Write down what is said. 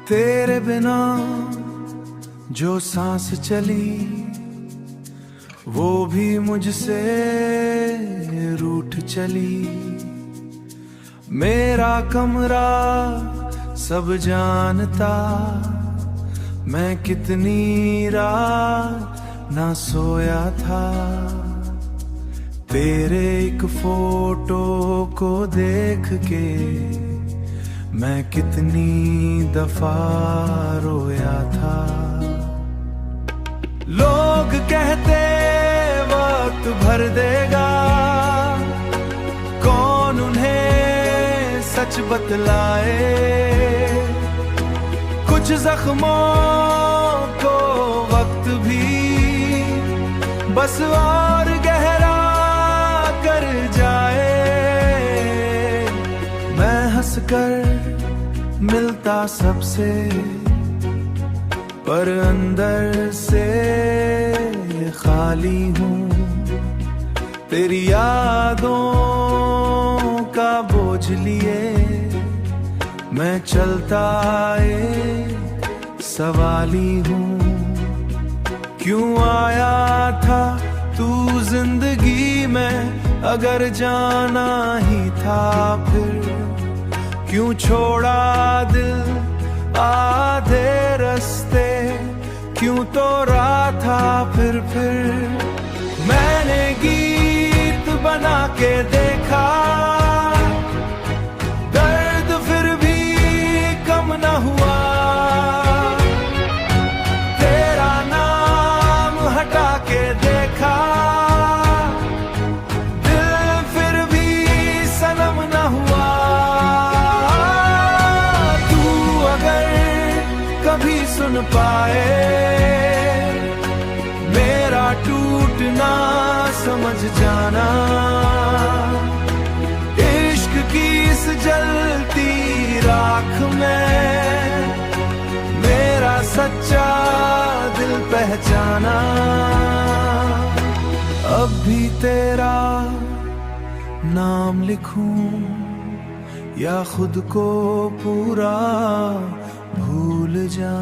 तेरे बिना जो सांस चली वो भी मुझसे रूठ चली। मेरा कमरा सब जानता, मैं कितनी रात ना सोया था। तेरे एक फोटो को देख के मैं कितनी दफा रोया था। लोग कहते वक्त भर देगा, कौन उन्हें सच बतलाए। कुछ जख्मों को वक्त भी बस और गहरा कर जाए। मैं हंसकर मिलता सबसे, पर अंदर से खाली हूँ। तेरी यादों का बोझ लिए मैं चलता एक सवाली हूँ। क्यों आया था तू जिंदगी में, अगर जाना ही था फिर क्यों छोड़ा दिल आधे रास्ते, क्यों तोड़ा था फिर। मैंने गीत बना के देखा, दर्द फिर भी कम न हुआ। तेरा नाम हटा के देखा, दिल फिर भी सनम न हुआ। कभी सुन पाए मेरा टूटना, समझ जाना। इश्क की इस जलती राख में मेरा सच्चा दिल पहचाना। अब भी तेरा नाम लिखूं या खुद को पूरा भूल जा।